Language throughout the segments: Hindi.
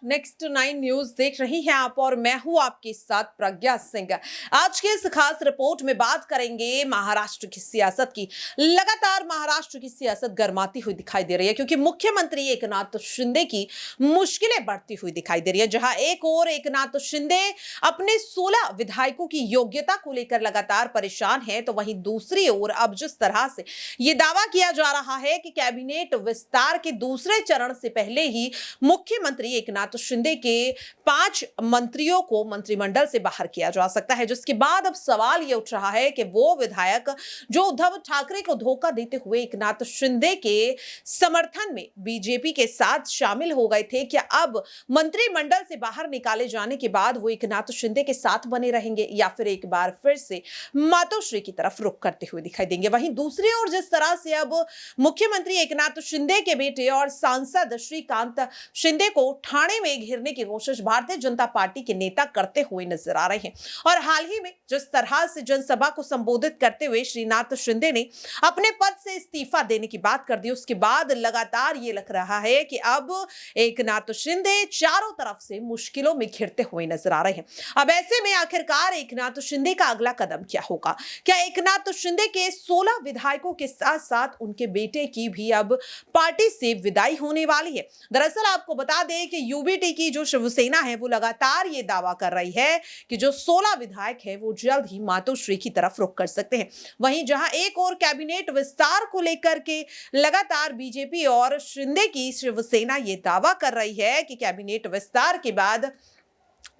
नेक्स्ट 9 न्यूज देख रही हैं आप और मैं हूं आपके साथ प्रज्ञा सिंह। आज के इस खास रिपोर्ट में बात करेंगे महाराष्ट्र की सियासत की। लगातार महाराष्ट्र की सियासत गर्माती हुई दिखाई दे रही है क्योंकि मुख्यमंत्री एकनाथ शिंदे की मुश्किलें बढ़ती हुई दिखाई दे रही है। जहां एक ओर एकनाथ शिंदे अपने 16 विधायकों की योग्यता को लेकर लगातार परेशान है, तो वहीं दूसरी ओर अब जिस तरह से यह दावा किया जा रहा है कि कैबिनेट विस्तार के दूसरे चरण से पहले ही मुख्यमंत्री एकनाथ शिंदे के 5 मंत्रियों को मंत्रिमंडल से बाहर किया जा सकता है, जिसके बाद अब सवाल यह उठ रहा है कि वो विधायक जो उद्धव ठाकरे को धोखा देते हुए एकनाथ शिंदे के समर्थन में बीजेपी के साथ शामिल हो गए थे, क्या अब मंत्रिमंडल से बाहर निकाले जाने के बाद वो एकनाथ शिंदे के साथ बने रहेंगे या फिर एक बार फिर से मातोश्री की तरफ रुख करते हुए दिखाई देंगे। वहीं दूसरी ओर जिस तरह से अब मुख्यमंत्री एकनाथ शिंदे के बेटे और सांसद श्रीकांत शिंदे को ठाणे में घेरने की कोशिश भारतीय जनता पार्टी के नेता करते हुए नजर आ रहे हैं और हाल ही में जिस तरह से जनसभा को संबोधित करते हुए श्रीनाथ शिंदे ने अपने पद से इस्तीफा देने की बात कर दी, उसके बाद लगातार ये लग रहा है कि अब एकनाथ शिंदे चारों तरफ से मुश्किलों में घिरते हुए नजर आ रहे हैं। अब ऐसे में आखिरकार एकनाथ शिंदे का अगला कदम क्या होगा? क्या एकनाथ शिंदे के 16 विधायकों के साथ साथ उनके बेटे की भी अब पार्टी से विदाई होने वाली है? दरअसल आपको बता दें कि यूबीटी की जो शिवसेना है वो लगातार ये दावा कर रही है कि जो 16 विधायक है वो जल्द ही मातोश्री की तरफ रुख कर सकते हैं। वहीं जहां एक और कैबिनेट विस्तार को लेकर के लगातार बीजेपी और शिंदे की शिवसेना ये दावा कर रही है कि कैबिनेट विस्तार के बाद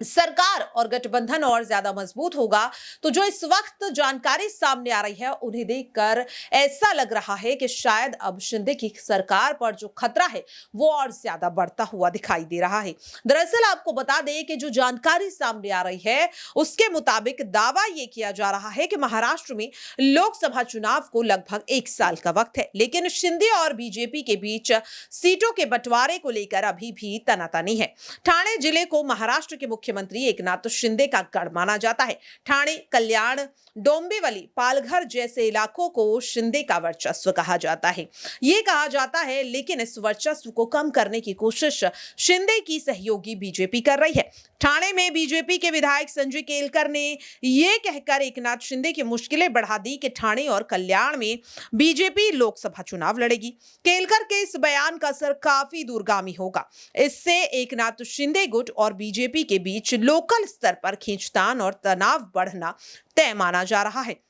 सरकार और गठबंधन और ज्यादा मजबूत होगा, तो जो इस वक्त जानकारी सामने आ रही है उन्हें देखकर ऐसा लग रहा है कि शायद अब शिंदे की सरकार पर जो खतरा है वो और ज्यादा बढ़ता हुआ दिखाई दे रहा है। दरअसल आपको बता दें कि जो जानकारी सामने आ रही है उसके मुताबिक दावा यह किया जा रहा है कि महाराष्ट्र में लोकसभा चुनाव को लगभग 1 साल का वक्त है, लेकिन शिंदे और बीजेपी के बीच सीटों के बंटवारे को लेकर अभी भी तनातनी है। ठाणे जिले को महाराष्ट्र के मुख्यमंत्री एकनाथ शिंदे का गढ़ माना जाता है। ठाणे, कल्याण, डोंबिवली, पालघर जैसे इलाकों को शिंदे का वर्चस्व कहा जाता है। यह कहा जाता है, लेकिन इस वर्चस्व को कम करने की कोशिश शिंदे की सहयोगी बीजेपी कर रही है। ठाणे में बीजेपी के विधायक संजय केलकर ने यह कहकर एकनाथ शिंदे की मुश्किलें बढ़ा दी कि ठाणे और कल्याण में बीजेपी लोकसभा चुनाव लड़ेगी। केलकर के इस बयान का असर काफी दूरगामी होगा। इससे एकनाथ शिंदे गुट और बीजेपी के बीच लोकल स्तर पर खींचतान और तनाव बढ़ना तय माना जा रहा है।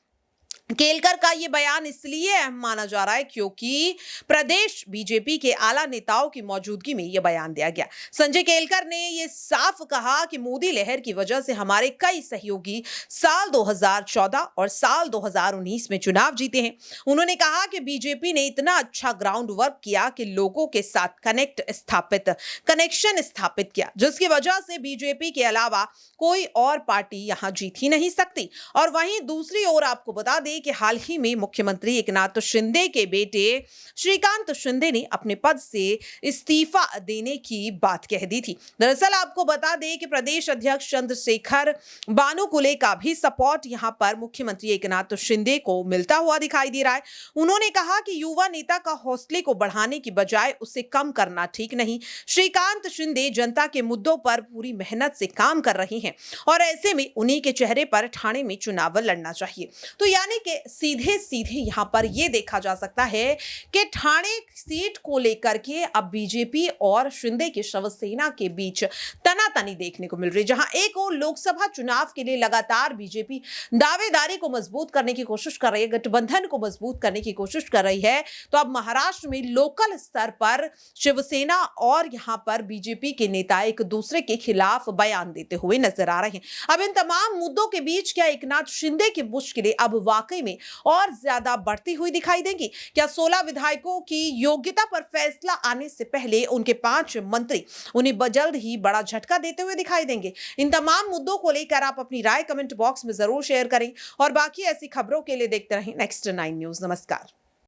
केलकर का यह बयान इसलिए अहम माना जा रहा है क्योंकि प्रदेश बीजेपी के आला नेताओं की मौजूदगी में यह बयान दिया गया। संजय केलकर ने यह साफ कहा कि मोदी लहर की वजह से हमारे कई सहयोगी साल 2014 और साल 2019 में चुनाव जीते हैं। उन्होंने कहा कि बीजेपी ने इतना अच्छा ग्राउंड वर्क किया कि लोगों के साथ कनेक्शन स्थापित किया, जिसकी वजह से बीजेपी के अलावा कोई और पार्टी यहां जीत ही नहीं सकती। और वहीं दूसरी ओर आपको बता दें कि हाल ही में मुख्यमंत्री एकनाथ शिंदे के बेटे श्रीकांत शिंदे ने अपने पद से इस्तीफा देने की बात कह दी थी। दरअसल आपको बता दें कि प्रदेश अध्यक्ष चंद्रशेखर बानुकुले का भी सपोर्ट यहां पर मुख्यमंत्री एकनाथ शिंदे को मिलता हुआ दिखाई दे रहा है। उन्होंने कहा कि युवा नेता का हौसले को बढ़ाने की बजाय उसे कम करना ठीक नहीं। श्रीकांत शिंदे जनता के मुद्दों पर पूरी मेहनत से काम कर रहे हैं और ऐसे में उन्हीं के चेहरे पर ठाणे में चुनाव लड़ना चाहिए। तो यानी कि सीधे सीधे यहां पर यह देखा जा सकता है कि ठाणे सीट को लेकर के अब बीजेपी और शिंदे की शिवसेना के बीच तनातनी देखने को मिल रही है। जहां एक और लोकसभा चुनाव के लिए लगातार बीजेपी दावेदारी को मजबूत करने की कोशिश कर रही है, गठबंधन को मजबूत करने की कोशिश कर रही है, तो अब महाराष्ट्र में लोकल स्तर पर शिवसेना और यहां पर बीजेपी के नेता एक दूसरे के खिलाफ बयान देते हुए नजर आ रहे हैं। अब इन तमाम मुद्दों के बीच क्या एकनाथ शिंदे की मुश्किलें अब वाकई में और ज्यादा बढ़ती हुई दिखाई देंगी? क्या 16 विधायकों की योग्यता पर फैसला आने से पहले उनके 5 मंत्री उन्हें जल्द ही बड़ा झटका देते हुए दिखाई देंगे? इन तमाम मुद्दों को लेकर आप अपनी राय कमेंट बॉक्स में जरूर शेयर करें और बाकी ऐसी खबरों के लिए देखते रहें नेक्स्ट 9 न्यूज। नमस्कार।